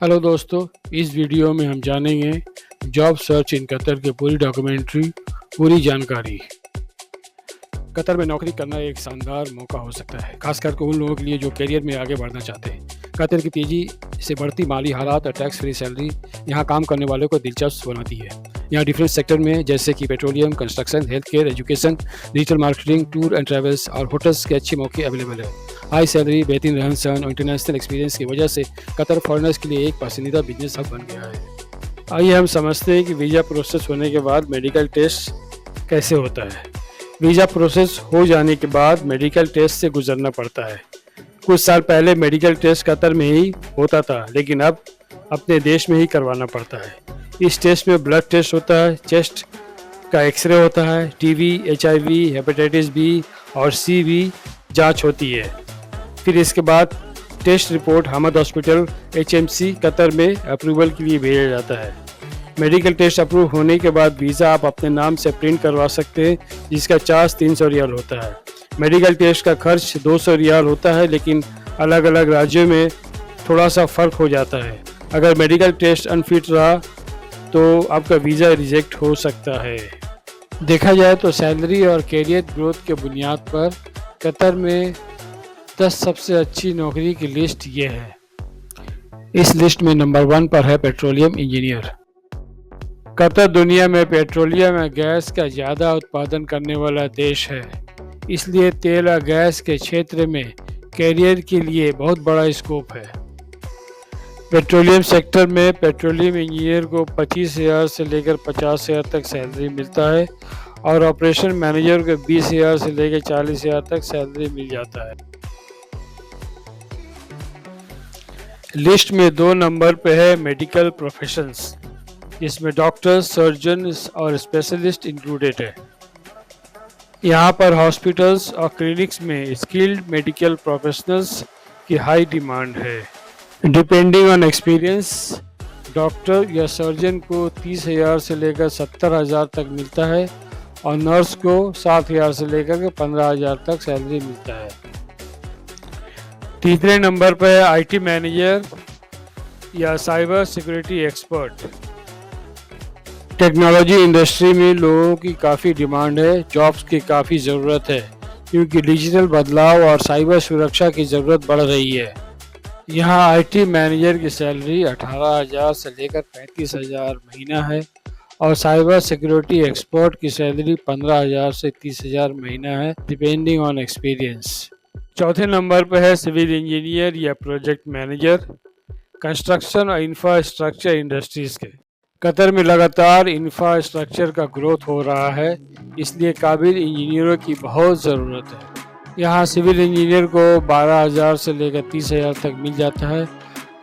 Hello दोस्तों, इस video में हम जानेंगे जॉब सर्च इन कतर की पूरी डॉक्यूमेंट्री, पूरी जानकारी। कतर में नौकरी करना एक शानदार मौका हो सकता है, खासकर उन लोगों के लिए जो करियर में आगे बढ़ना चाहते हैं। कतर की तेज़ी से बढ़ती माली हालात और टैक्स फ्री सैलरी यहाँ काम करने वालों को दिलचस्प बनाती है। यहाँ डिफरेंट सेक्टर में जैसे कि petroleum, construction, health care, education, digital marketing, tour and travels और होटल्स के अच्छे मौके अवेलेबल है। हाई सैलरी, बेहतरीन रहन सहन और इंटरनेशनल एक्सपीरियंस की वजह से कतर फॉरेनर्स के लिए एक पसंदीदा बिजनेस हब बन गया है। आइए हम समझते हैं कि वीज़ा प्रोसेस होने के बाद मेडिकल टेस्ट कैसे होता है। वीज़ा प्रोसेस हो जाने के बाद मेडिकल टेस्ट से गुजरना पड़ता है। कुछ साल पहले मेडिकल टेस्ट कतर में ही होता था, लेकिन अब अपने देश में ही करवाना पड़ता है। इस टेस्ट में ब्लड टेस्ट होता है, चेस्ट का एक्सरे होता है, टीबी, HIV, हेपेटाइटिस बी और सी भी जाँच होती है। फिर इसके बाद टेस्ट रिपोर्ट हमद हॉस्पिटल HMC कतर में अप्रूवल के लिए भेजा जाता है। मेडिकल टेस्ट अप्रूव होने के बाद वीज़ा आप अपने नाम से प्रिंट करवा सकते हैं, जिसका चार्ज 300 रियाल होता है। मेडिकल टेस्ट का खर्च 200 रियाल होता है, लेकिन अलग अलग राज्यों में थोड़ा सा फ़र्क हो जाता है। अगर मेडिकल टेस्ट अनफिट रहा तो आपका वीज़ा रिजेक्ट हो सकता है। देखा जाए तो सैलरी और कैरियर ग्रोथ के बुनियाद पर कतर में 10 सबसे अच्छी नौकरी की लिस्ट ये है। इस लिस्ट में नंबर 1 पर है पेट्रोलियम इंजीनियर। कतर दुनिया में पेट्रोलियम और गैस का ज़्यादा उत्पादन करने वाला देश है, इसलिए तेल और गैस के क्षेत्र में कैरियर के लिए बहुत बड़ा स्कोप है। पेट्रोलियम सेक्टर में पेट्रोलियम इंजीनियर को 25,000 से लेकर 50,000 तक सैलरी मिलता है और ऑपरेशन मैनेजर को 20,000 से लेकर 40,000 तक सैलरी मिल जाता है। लिस्ट में 2 नंबर पे है मेडिकल प्रोफेशंस, जिसमें डॉक्टर्स, सर्जन्स और स्पेशलिस्ट इंक्लूडेड है। यहाँ पर हॉस्पिटल्स और क्लिनिक्स में स्किल्ड मेडिकल प्रोफेशनल्स की हाई डिमांड है। डिपेंडिंग ऑन एक्सपीरियंस, डॉक्टर या सर्जन को 30,000 से लेकर 70,000 तक मिलता है और नर्स को 7,000 से लेकर 15,000 तक सैलरी मिलता है। तीसरे नंबर पर है IT मैनेजर या cyber security expert. Technology industry में लोगों की काफ़ी डिमांड है, जॉब्स की काफ़ी ज़रूरत है, क्योंकि डिजिटल बदलाव और साइबर सुरक्षा की ज़रूरत बढ़ रही है। यहाँ IT मैनेजर की सैलरी 18,000 से लेकर 35,000 महीना है और साइबर सिक्योरिटी एक्सपर्ट की सैलरी 15,000 से 30,000 महीना है, डिपेंडिंग ऑन एक्सपीरियंस। चौथे नंबर पर है सिविल इंजीनियर या प्रोजेक्ट मैनेजर, कंस्ट्रक्शन और इंफ्रास्ट्रक्चर इंडस्ट्रीज़ के। कतर में लगातार इंफ्रास्ट्रक्चर का ग्रोथ हो रहा है, इसलिए काबिल इंजीनियरों की बहुत ज़रूरत है। यहाँ सिविल इंजीनियर को 12,000 से लेकर 30,000 तक मिल जाता है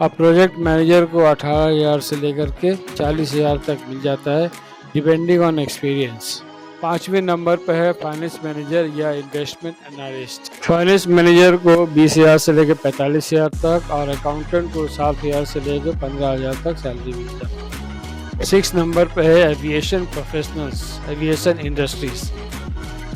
और प्रोजेक्ट मैनेजर को 18,000 से लेकर के 40,000 तक मिल जाता है, डिपेंडिंग ऑन एक्सपीरियंस। 5वें नंबर पर है फाइनेंस मैनेजर या इन्वेस्टमेंट एनालिस्ट। फाइनेंस मैनेजर को 20,000 से लेकर 45,000 तक और अकाउंटेंट को 7,000 से लेकर 15,000 तक सैलरी मिलता है। 6 नंबर पर है एविएशन प्रोफेशनल्स, एविएशन इंडस्ट्रीज।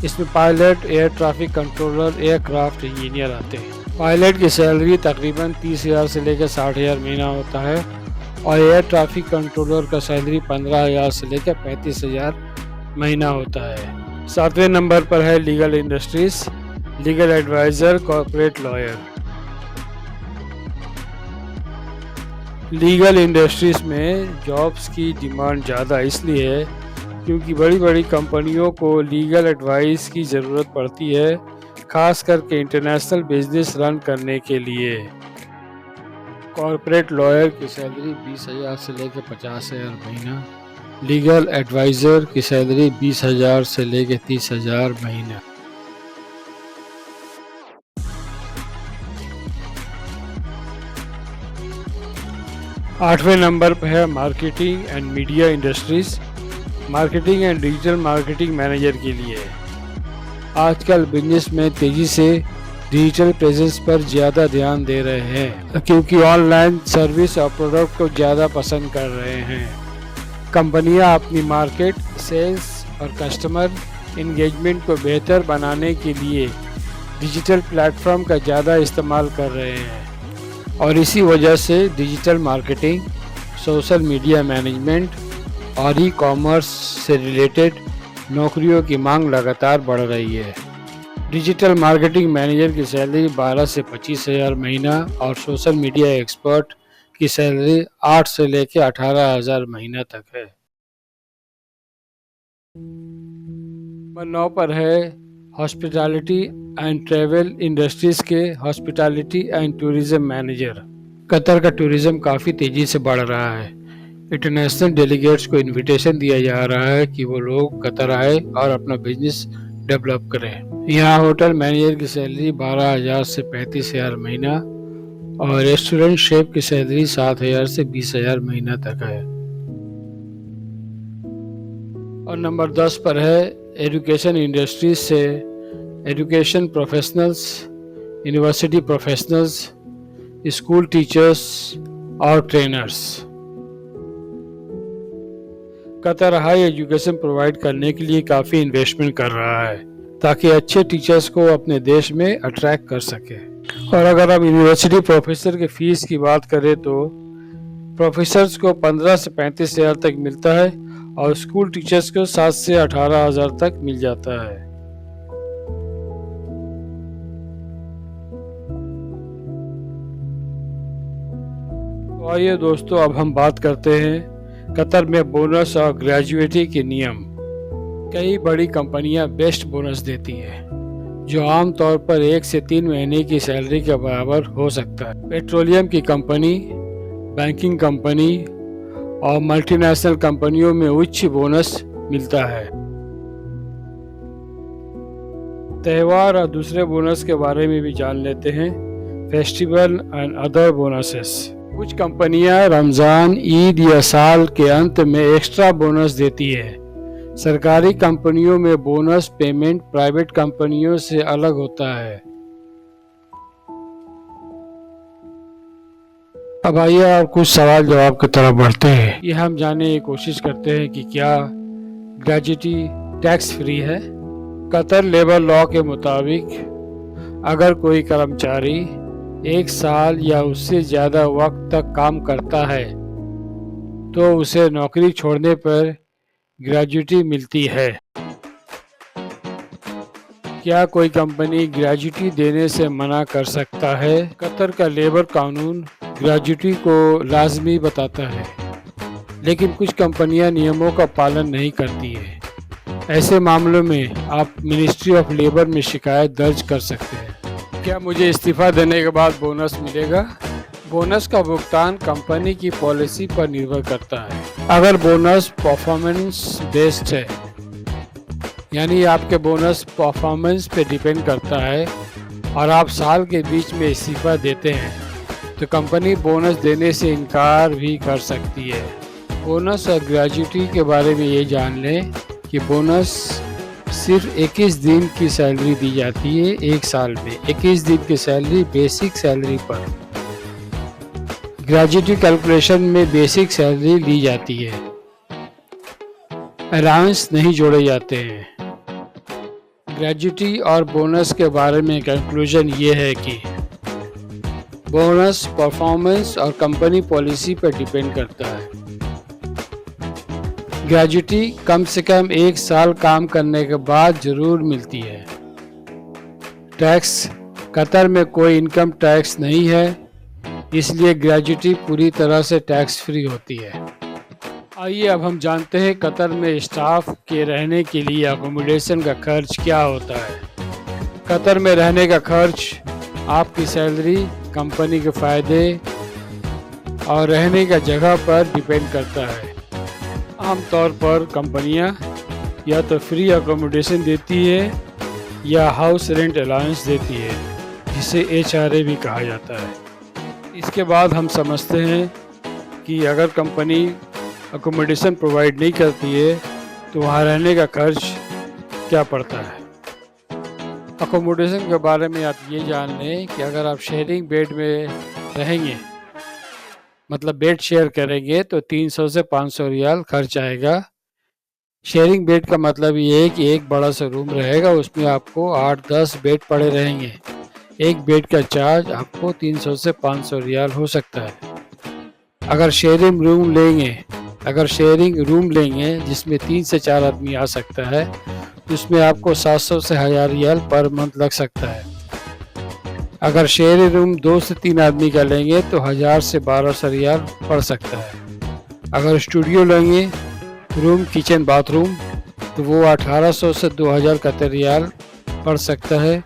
इसमें pilot, air traffic controller, aircraft engineer आते हैं। पायलट की सैलरी तकरीबन 30,000 से लेकर 60,000 महीना होता है और एयर ट्रैफिक कंट्रोलर का सैलरी 15,000 से लेकर 35,000 महीना होता है। 7वें नंबर पर है legal industries, legal adviser, corporate lawyer. Legal industries में जॉब्स की डिमांड ज़्यादा इसलिए है क्योंकि बड़ी बड़ी कंपनियों को लीगल एडवाइस की ज़रूरत पड़ती है, खास करके इंटरनेशनल बिजनेस रन करने के लिए। कॉर्पोरेट लॉयर की सैलरी 20,000 से लेकर 50,000 महीना, लीगल एडवाइज़र की सैलरी 20,000 से लेकर 30,000 महीना। आठवें नंबर पर है marketing and media industries, marketing and digital marketing manager के लिए। आजकल बिजनेस में तेज़ी से डिजिटल प्रेजेंस पर ज़्यादा ध्यान दे रहे हैं, क्योंकि ऑनलाइन सर्विस और प्रोडक्ट को ज़्यादा पसंद कर रहे हैं। कंपनियां अपनी मार्केट, सेल्स और कस्टमर इंगेजमेंट को बेहतर बनाने के लिए डिजिटल प्लेटफॉर्म का ज़्यादा इस्तेमाल कर रहे हैं। और इसी वजह से digital marketing, social media management और ई कॉमर्स से रिलेटेड नौकरियों की मांग लगातार बढ़ रही है। डिजिटल मार्केटिंग मैनेजर की सैलरी 12 से 25,000 महीना और सोशल मीडिया एक्सपर्ट की सैलरी 8 से लेकर 18,000 महीना तक है। नंबर 9 पर है हॉस्पिटैलिटी एंड ट्रैवल इंडस्ट्रीज के hospitality and tourism manager. Qatar का टूरिज्म काफ़ी तेज़ी से बढ़ रहा है। इंटरनेशनल डेलीगेट्स को इनविटेशन दिया जा रहा है कि वो लोग कतर आए और अपना बिजनेस डेवलप करें। यहाँ होटल मैनेजर की सैलरी 12,000 से 35,000 महीना और रेस्टोरेंट शेफ की सैलरी 7,000 से 20,000 महीना तक है। और नंबर 10 पर है एजुकेशन इंडस्ट्रीज से education professionals, university professionals, school teachers और trainers. Qatar high education provide करने के लिए काफ़ी इन्वेस्टमेंट कर रहा है ताकि अच्छे टीचर्स को अपने देश में अट्रैक्ट कर सके। और अगर हम यूनिवर्सिटी प्रोफेसर के फीस की बात करें तो प्रोफेसर्स को 15 से 35,000 तक मिलता है और स्कूल टीचर्स को 7 से 18,000 तक मिल जाता है। तो आइए दोस्तों, अब हम बात करते हैं कतर में बोनस और ग्रेजुएटी के नियम। कई बड़ी कंपनियां बेस्ट बोनस देती है जो आमतौर पर 1 से 3 महीने की सैलरी के बराबर हो सकता है। पेट्रोलियम की कंपनी, बैंकिंग कंपनी और मल्टीनेशनल कंपनियों में उच्च बोनस मिलता है। त्योहार और दूसरे बोनस के बारे में भी जान लेते हैं। Festival and other bonuses. कुछ कंपनियां रमज़ान, ईद या साल के अंत में एक्स्ट्रा बोनस देती है। सरकारी कंपनियों में बोनस पेमेंट प्राइवेट कंपनियों से अलग होता है। अब आइए और कुछ सवाल जवाब की तरफ बढ़ते हैं। ये हम जानने की कोशिश करते हैं कि क्या ग्रेजुएटी टैक्स फ्री है। कतर लेबर लॉ के मुताबिक अगर कोई कर्मचारी 1 साल या उससे ज़्यादा वक्त तक काम करता है तो उसे नौकरी छोड़ने पर ग्रेजुएटी मिलती है। क्या कोई कंपनी ग्रेजुएटी देने से मना कर सकता है? कतर का लेबर कानून ग्रेजुएटी को लाजमी बताता है, लेकिन कुछ कंपनियां नियमों का पालन नहीं करती है। ऐसे मामलों में आप मिनिस्ट्री ऑफ लेबर में शिकायत दर्ज कर सकते हैं। क्या मुझे इस्तीफा देने के बाद बोनस मिलेगा? बोनस का भुगतान कंपनी की पॉलिसी पर निर्भर करता है। अगर बोनस परफॉर्मेंस बेस्ड है, यानी आपके बोनस परफॉर्मेंस पे डिपेंड करता है और आप साल के बीच में इस्तीफा देते हैं तो कंपनी बोनस देने से इनकार भी कर सकती है। बोनस और ग्रेजुएटी के बारे में ये जान लें कि बोनस सिर्फ 21 दिन की सैलरी दी जाती है। 1 साल में 21 दिन की सैलरी बेसिक सैलरी पर। ग्रेजुएटी कैलकुलेशन में बेसिक सैलरी ली जाती है, अलाउंस नहीं जोड़े जाते हैं। ग्रेजुएटी और बोनस के बारे में कंक्लूजन ये है कि बोनस परफॉर्मेंस और कंपनी पॉलिसी पर डिपेंड करता है। ग्रेजुएटी कम से कम 1 साल काम करने के बाद जरूर मिलती है। टैक्स, कतर में कोई इनकम टैक्स नहीं है, इसलिए ग्रेजुएटी पूरी तरह से टैक्स फ्री होती है। आइए अब हम जानते हैं कतर में स्टाफ के रहने के लिए अकोमोडेशन का खर्च क्या होता है। कतर में रहने का खर्च आपकी सैलरी, कंपनी के फ़ायदे और रहने का जगह पर डिपेंड करता है। आमतौर पर कंपनियां या तो फ्री अकोमोडेशन देती है या हाउस रेंट अलाउंस देती है, जिसे HRA भी कहा जाता है। इसके बाद हम समझते हैं कि अगर कंपनी अकोमोडेशन प्रोवाइड नहीं करती है तो वहाँ रहने का खर्च क्या पड़ता है। अकोमोडेशन के बारे में आप ये जान लें कि अगर आप शेयरिंग बेड में रहेंगे, मतलब बेड शेयर करेंगे, तो 300 से 500 रियाल खर्च आएगा। शेयरिंग बेड का मतलब ये है कि एक बड़ा सा रूम रहेगा, उसमें आपको 8-10 बेड पड़े रहेंगे। एक बेड का चार्ज आपको 300 से 500 रियाल हो सकता है। अगर शेयरिंग रूम लेंगे जिसमें 3 से 4 आदमी आ सकता है, तो इसमें आपको 700 से 1000 रियाल पर मंथ लग सकता है। अगर शेयरिंग रूम 2 से 3 आदमी का लेंगे तो 1000 से 1200 रियाल पड़ सकता है। अगर स्टूडियो लेंगे, रूम, किचन, बाथरूम, तो वो 1800 से 2000 कतर रियाल पड़ सकता है।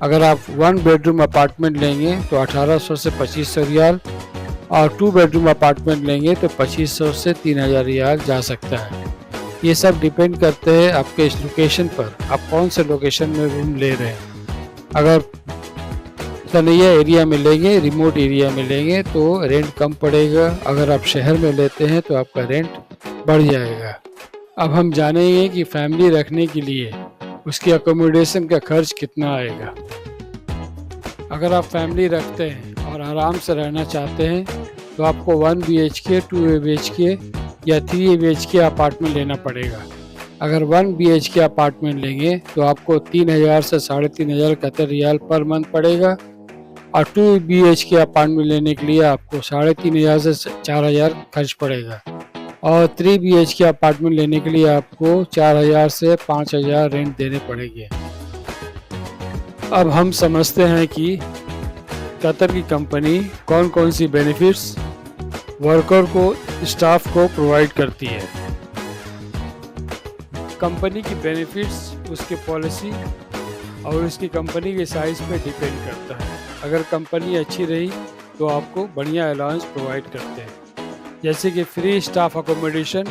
अगर आप 1 बेडरूम अपार्टमेंट लेंगे तो 1800 से 2500 रियाल, और 2 बेडरूम अपार्टमेंट लेंगे तो 2500 से 3000 रियाल जा सकता है। ये सब डिपेंड करते हैं आपके इस लोकेशन पर, आप कौन से लोकेशन में रूम ले रहे हैं। अगर तनैया एरिया में लेंगे, रिमोट एरिया में लेंगे तो रेंट कम पड़ेगा। अगर आप शहर में लेते हैं तो आपका रेंट बढ़ जाएगा। अब हम जानेंगे कि फैमिली रखने के लिए उसकी अकोमोडेशन का खर्च कितना आएगा। अगर आप फैमिली रखते हैं और आराम से रहना चाहते हैं तो आपको 1 BHK, 2 BHK या 3 BHK अपार्टमेंट लेना पड़ेगा। अगर 1 BHK अपार्टमेंट लेंगे तो आपको 3000 से 3500 कतर रियाल पर मंथ पड़ेगा, और 2 BHK अपार्टमेंट लेने के लिए आपको 3500 से 4000 खर्च पड़ेगा, और 3 BHK अपार्टमेंट लेने के लिए आपको 4000 से 5000 रेंट देने पड़ेंगे। अब हम समझते हैं कि कतर की कंपनी कौन कौन सी बेनिफिट्स वर्कर को, स्टाफ को प्रोवाइड करती है। कंपनी की बेनिफिट्स उसके पॉलिसी और उसकी कंपनी के साइज पे डिपेंड करता है। अगर कंपनी अच्छी रही तो आपको बढ़िया अलाउंस प्रोवाइड करते हैं, जैसे कि free staff accommodation,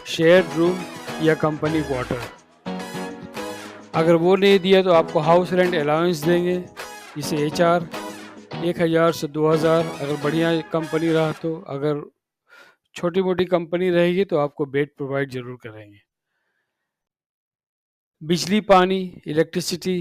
shared room या कंपनी क्वार्टर। अगर वो नहीं दिया तो आपको हाउस रेंट अलाउंस देंगे, इसे HR 1000 से 2000 अगर बढ़िया कंपनी रहा तो। अगर छोटी मोटी कंपनी रहेगी तो आपको बेड प्रोवाइड जरूर करेंगे। बिजली, पानी, इलेक्ट्रिसिटी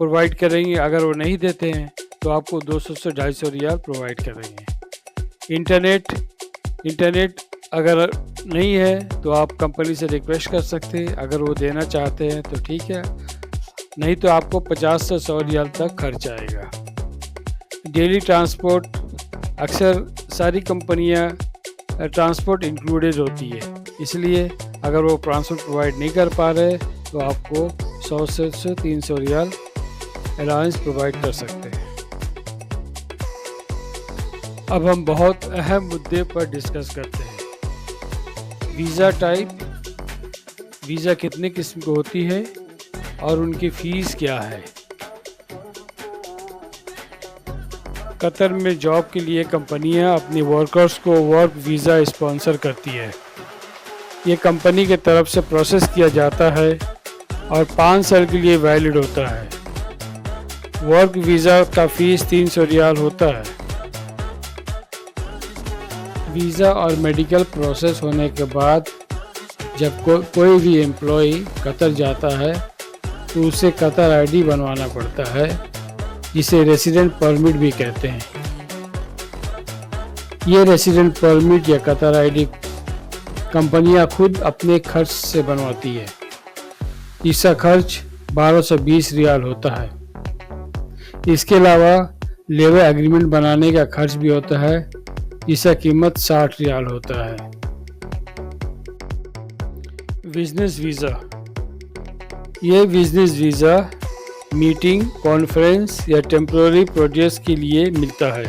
प्रोवाइड करेंगे। अगर वो नहीं देते हैं तो आपको 200 से 250 रियाल प्रोवाइड करेंगे। इंटरनेट अगर नहीं है तो आप कंपनी से रिक्वेस्ट कर सकते हैं। अगर वो देना चाहते हैं तो ठीक है, नहीं तो आपको 50 से 100 रियाल तक खर्च आएगा। डेली ट्रांसपोर्ट, अक्सर सारी कंपनियां ट्रांसपोर्ट इंक्लूडेड होती है, इसलिए अगर वो ट्रांसपोर्ट प्रोवाइड नहीं कर पा रहे तो आपको 100 से 300 रियाल अलाउंस प्रोवाइड कर सकते हैं। अब हम बहुत अहम मुद्दे पर डिस्कस करते हैं। वीज़ा टाइप, वीज़ा कितने किस्म की होती है और उनकी फ़ीस क्या है। कतर में जॉब के लिए कंपनियां अपनी वर्कर्स को वर्क वीज़ा स्पॉन्सर करती है। ये कंपनी के तरफ से प्रोसेस किया जाता है और 5 साल के लिए वैलिड होता है। वर्क वीज़ा का फ़ीस 300 रियाल होता है। वीज़ा और मेडिकल प्रोसेस होने के बाद जब कोई भी एम्प्लॉई कतर जाता है तो उसे कतर ID बनवाना पड़ता है, जिसे रेसिडेंट परमिट भी कहते हैं। ये रेसिडेंट परमिट या कतर ID कंपनियां खुद अपने खर्च से बनवाती है। इसका खर्च 1220 रियाल होता है। इसके अलावा लेबर एग्रीमेंट बनाने का खर्च भी होता है, जिसका कीमत 60 रियाल होता है। बिजनेस वीज़ा, ये बिजनेस वीज़ा मीटिंग, कॉन्फ्रेंस या टेम्पररी प्रोजेक्ट्स के लिए मिलता है।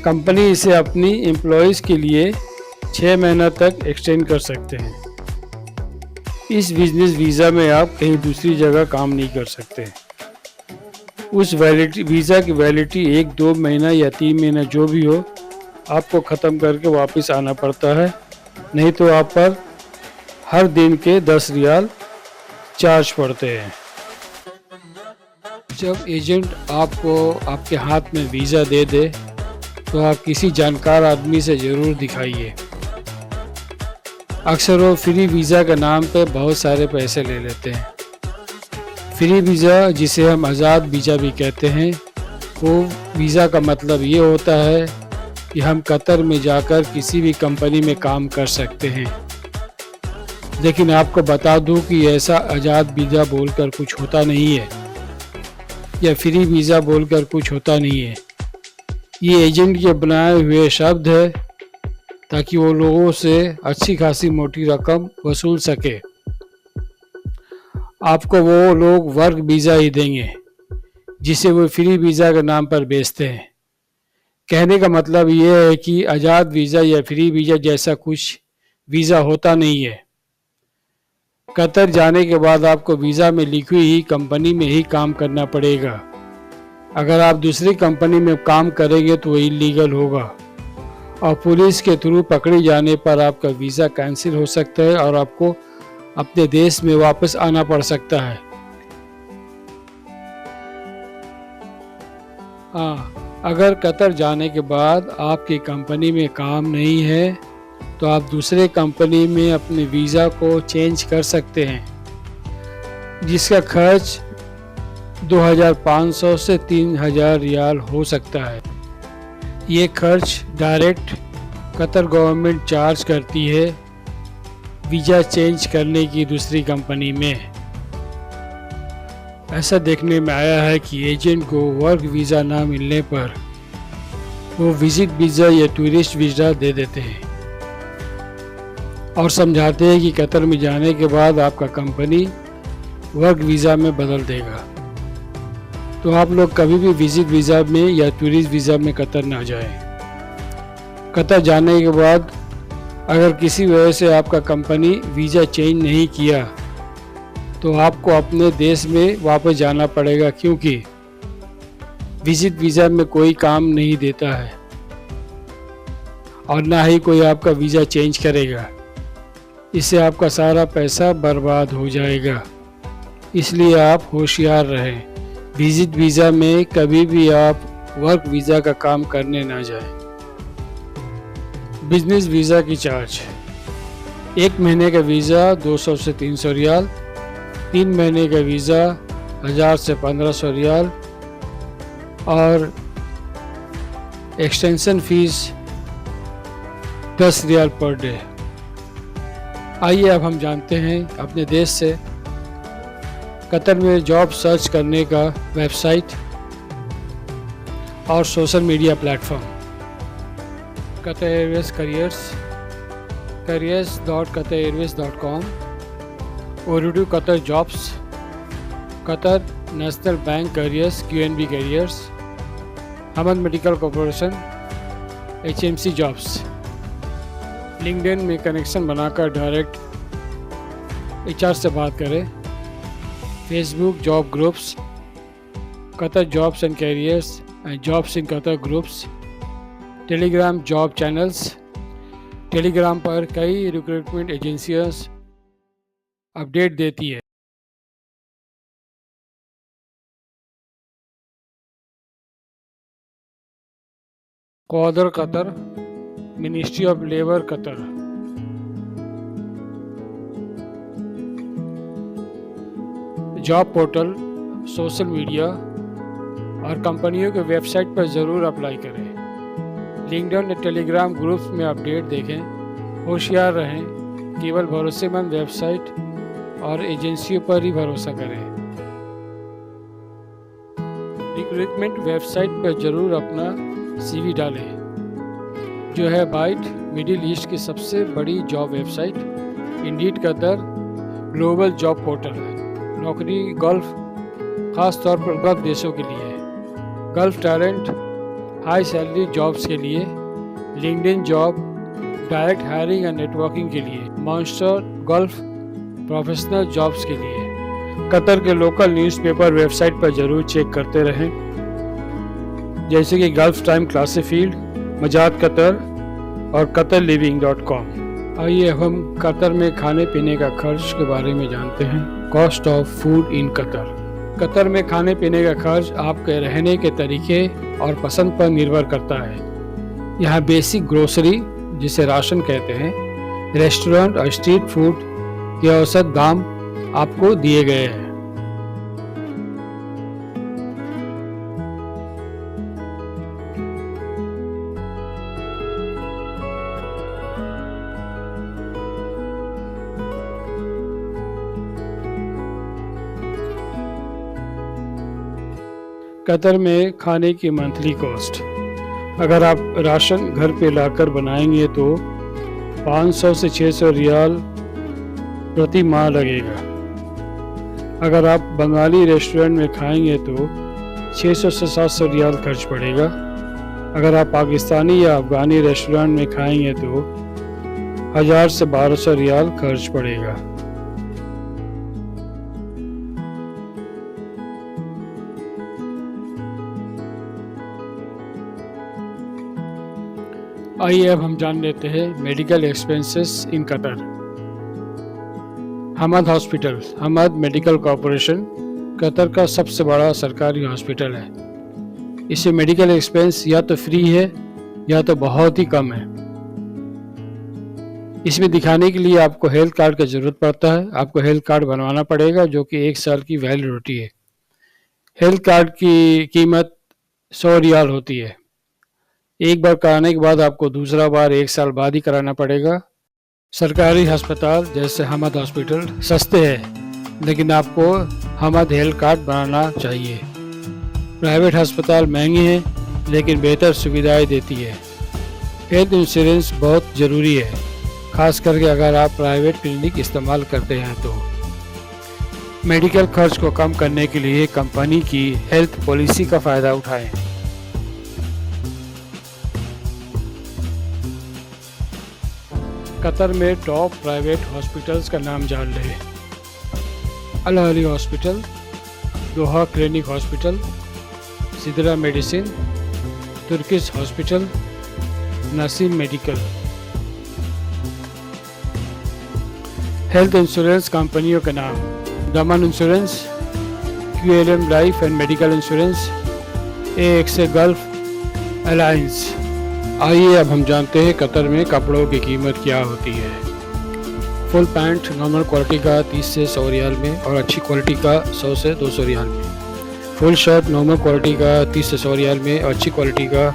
कंपनी इसे अपनी एम्प्लॉयज़ के लिए 6 महीना तक एक्सटेंड कर सकते हैं। इस बिजनेस वीज़ा में आप कहीं दूसरी जगह काम नहीं कर सकते। उस वीज़ा की वैलिडिटी 1-2 महीना या 3 महीना जो भी हो, आपको ख़त्म करके वापस आना पड़ता है, नहीं तो आप पर हर दिन के 10 रियाल चार्ज पड़ते हैं। जब एजेंट आपको आपके हाथ में वीज़ा दे दे तो आप किसी जानकार आदमी से ज़रूर दिखाइए। अक्सर वो फ्री वीज़ा के नाम पे बहुत सारे पैसे ले लेते हैं। फ्री वीज़ा, जिसे हम आज़ाद वीज़ा भी कहते हैं, वो वीज़ा का मतलब ये होता है कि हम कतर में जाकर किसी भी कंपनी में काम कर सकते हैं। लेकिन आपको बता दूं कि ऐसा आज़ाद वीज़ा बोलकर कुछ होता नहीं है। या फ्री वीज़ा बोलकर कुछ होता नहीं है। ये एजेंट के बनाए हुए शब्द है ताकि वो लोगों से अच्छी खासी मोटी रकम वसूल सके। आपको वो लोग वर्क वीज़ा ही देंगे जिसे वो फ्री वीज़ा के नाम पर बेचते हैं। कहने का मतलब ये है कि आज़ाद वीज़ा या फ्री वीज़ा जैसा कुछ वीज़ा होता नहीं है। कतर जाने के बाद आपको वीज़ा में लिखी हुई कंपनी में ही काम करना पड़ेगा। अगर आप दूसरी कंपनी में काम करेंगे तो वो इलीगल होगा और पुलिस के थ्रू पकड़े जाने पर आपका वीज़ा कैंसिल हो सकता है और आपको अपने देश में वापस आना पड़ सकता है। हाँ, अगर कतर जाने के बाद आपकी कंपनी में काम नहीं है तो आप दूसरे कंपनी में अपने वीज़ा को चेंज कर सकते हैं, जिसका खर्च 2500 से 3000 रियाल हो सकता है। ये खर्च डायरेक्ट कतर गवर्नमेंट चार्ज करती है वीज़ा चेंज करने की दूसरी कंपनी में। ऐसा देखने में आया है कि एजेंट को वर्क वीज़ा ना मिलने पर वो विजिट वीज़ा या टूरिस्ट वीज़ा दे देते हैं और समझाते हैं कि कतर में जाने के बाद आपका कंपनी वर्क वीज़ा में बदल देगा। तो आप लोग कभी भी विजिट वीज़ा में या टूरिस्ट वीज़ा में कतर ना जाएं। कतर जाने के बाद अगर किसी वजह से आपका कंपनी वीज़ा चेंज नहीं किया तो आपको अपने देश में वापस जाना पड़ेगा, क्योंकि विजिट वीज़ा में कोई काम नहीं देता है और ना ही कोई आपका वीज़ा चेंज करेगा। इससे आपका सारा पैसा बर्बाद हो जाएगा। इसलिए आप होशियार रहें। विजिट वीज़ा में कभी भी आप वर्क वीज़ा का काम करने ना जाएं। बिजनेस वीज़ा की चार्ज: 1 महीने का वीज़ा 200 से 300 रियाल, 3 महीने का वीज़ा 1000 से 1500 रियाल और extension fees 10 riyal per day. आइए अब हम जानते हैं अपने देश से कतर में जॉब सर्च करने का वेबसाइट और social media platform. Qatar Airways careers.qatarairways.com, Ooredoo Qatar jobs, Qatar National Bank careers QNB careers, Hamad Medical Corporation HMC jobs. LinkedIn में कनेक्शन बनाकर डायरेक्ट HR से बात करें। Facebook job groups, Qatar jobs and careers and jobs in Qatar groups. Telegram job channels, Telegram पर कई recruitment एजेंसियां update देती है। क्वादर Qatar, Ministry of Labour Qatar. Job portal, social media और कंपनियों के वेबसाइट पर ज़रूर अप्लाई करें। लिंक्डइन और टेलीग्राम ग्रुप्स में अपडेट देखें। होशियार रहें, केवल भरोसेमंद वेबसाइट और एजेंसियों पर ही भरोसा करें। रिक्रूटमेंट वेबसाइट पर ज़रूर अपना CV डालें, जो है बाइट मिडिल ईस्ट की सबसे बड़ी job website. Indeed Qatar global job portal है। नौकरी गल्फ, ख़ास तौर पर गल्फ देशों के लिए। Gulf talent, high salary jobs के लिए। LinkedIn job, direct hiring and networking के लिए। मॉन्स्टर गल्फ, प्रोफेशनल जॉब्स के लिए। कतर के लोकल न्यूज़पेपर वेबसाइट पर ज़रूर चेक करते रहें, जैसे कि गल्फ टाइम क्लासीफील्ड, मजाद कतर और qatarliving.com। आइए अब हम कतर में खाने पीने का खर्च के बारे में जानते हैं। Cost of food in Qatar. Qatar में खाने पीने का खर्च आपके रहने के तरीके और पसंद पर निर्भर करता है। यहाँ बेसिक ग्रोसरी, जिसे राशन कहते हैं, रेस्टोरेंट और स्ट्रीट फूड के औसत दाम आपको दिए गए हैं। कतर में खाने की मंथली कॉस्ट, अगर आप राशन घर पे लाकर बनाएंगे तो 500 से 600 रियाल प्रति माह लगेगा। अगर आप बंगाली रेस्टोरेंट में खाएंगे तो 600 से 700 रियाल खर्च पड़ेगा। अगर आप पाकिस्तानी या अफ़गानी रेस्टोरेंट में खाएंगे तो 1000 से 1200 रियाल खर्च पड़ेगा। आइए अब हम जान लेते हैं medical expenses in Qatar. Hamad hospital, Hamad Medical corporation Qatar का सबसे बड़ा सरकारी हॉस्पिटल है। इससे मेडिकल एक्सपेंस या तो फ्री है या तो बहुत ही कम है। इसमें दिखाने के लिए आपको हेल्थ कार्ड की ज़रूरत पड़ता है। आपको हेल्थ कार्ड बनवाना पड़ेगा जो कि 1 साल की वैलिडिटी है। हेल्थ कार्ड की कीमत 100 रियाल होती है। एक बार कराने के बाद आपको दूसरा बार 1 साल बाद ही कराना पड़ेगा। सरकारी अस्पताल जैसे हमद हॉस्पिटल सस्ते हैं, लेकिन आपको हमद हेल्थ कार्ड बनाना चाहिए। प्राइवेट अस्पताल महंगे हैं लेकिन बेहतर सुविधाएं देती है। हेल्थ इंश्योरेंस बहुत ज़रूरी है, खास करके अगर आप प्राइवेट क्लिनिक इस्तेमाल करते हैं तो। मेडिकल खर्च को कम करने के लिए कंपनी की हेल्थ पॉलिसी का फ़ायदा उठाएं। कतर में टॉप प्राइवेट हॉस्पिटल्स का नाम जान लें। Al Ali hospital, Doha clinic hospital, Sidra Medicine, Turkish hospital, Naseem medical. Health insurance कंपनियों के नाम: Daman insurance, QLM life and medical insurance, AXA Gulf alliance. आइए अब हम जानते हैं कतर में कपड़ों की कीमत क्या होती है। फुल पैंट नॉर्मल क्वालिटी का 30 से 100 रियाल में और अच्छी क्वालिटी का 100 से 200 रियाल में। फुल शर्ट नॉर्मल क्वालिटी का 30 से 100 रियाल में और अच्छी क्वालिटी का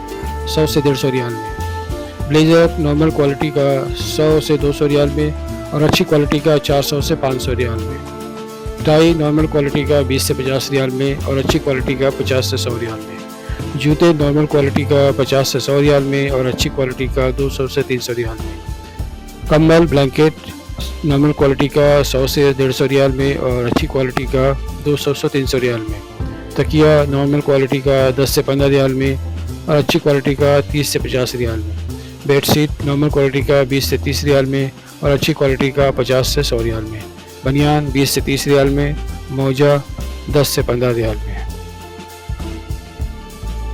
100 से 150 रियाल में। ब्लेजर नॉर्मल क्वालिटी का 100 से 200 रियाल में और अच्छी क्वालिटी का 400 से 500 रियाल में। टाई नॉर्मल क्वालिटी का 20 से 50 रियाल में और अच्छी क्वालिटी का 50 से 100 रियाल में। जूते नॉर्मल क्वालिटी का 50 से 100 रियाल में और अच्छी क्वालिटी का 200 से 300 रियाल में। कम्बल ब्लैंकेट नॉर्मल क्वालिटी का 100 से 150 रियाल में और अच्छी क्वालिटी का 200 से 300 रियाल में। तकिया नॉर्मल क्वालिटी का 10 से 15 रियाल में और अच्छी क्वालिटी का 30 से 50 रियाल में। बेडशीट नॉर्मल क्वालिटी का 20 से 30 रियाल में और अच्छी क्वालिटी का 50 से 100 रियाल में। बनियान 20 से 30 रियाल में। मोजा 10 से 15 रियाल में।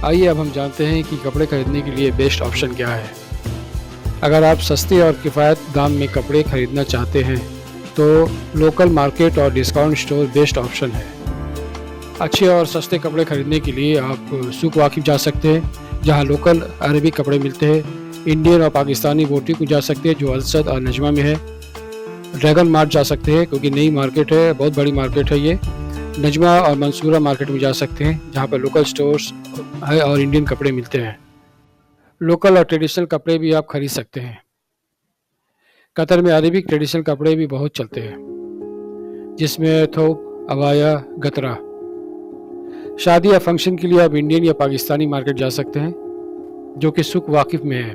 आइए अब हम जानते हैं कि कपड़े खरीदने के लिए बेस्ट ऑप्शन क्या है। अगर आप सस्ते और किफ़ायत दाम में कपड़े खरीदना चाहते हैं तो लोकल मार्केट और डिस्काउंट स्टोर बेस्ट ऑप्शन है। अच्छे और सस्ते कपड़े खरीदने के लिए आप सूक वाकिफ जा सकते हैं, जहां लोकल अरबी कपड़े मिलते हैं। इंडियन और पाकिस्तानी बोटी को जा सकते हैं जो अलसद और नजमा में है। ड्रैगन मार्ट जा सकते हैं क्योंकि नई मार्केट है, बहुत बड़ी मार्केट है ये। नजमा और मंसूरा मार्केट में जा सकते हैं जहाँ पर लोकल स्टोर्स है और इंडियन कपड़े मिलते हैं। लोकल और ट्रेडिशनल कपड़े भी आप खरीद सकते हैं। कतर में अरबिक ट्रेडिशनल कपड़े भी बहुत चलते हैं, जिसमें थोप, अबाया, गतरा। शादी या फंक्शन के लिए आप इंडियन या पाकिस्तानी मार्केट जा सकते हैं जो कि सुक वाकिफ में है।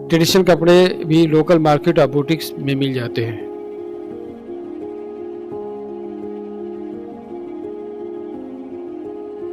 ट्रेडिशनल कपड़े भी लोकल मार्केट और बुटीक्स में मिल जाते हैं।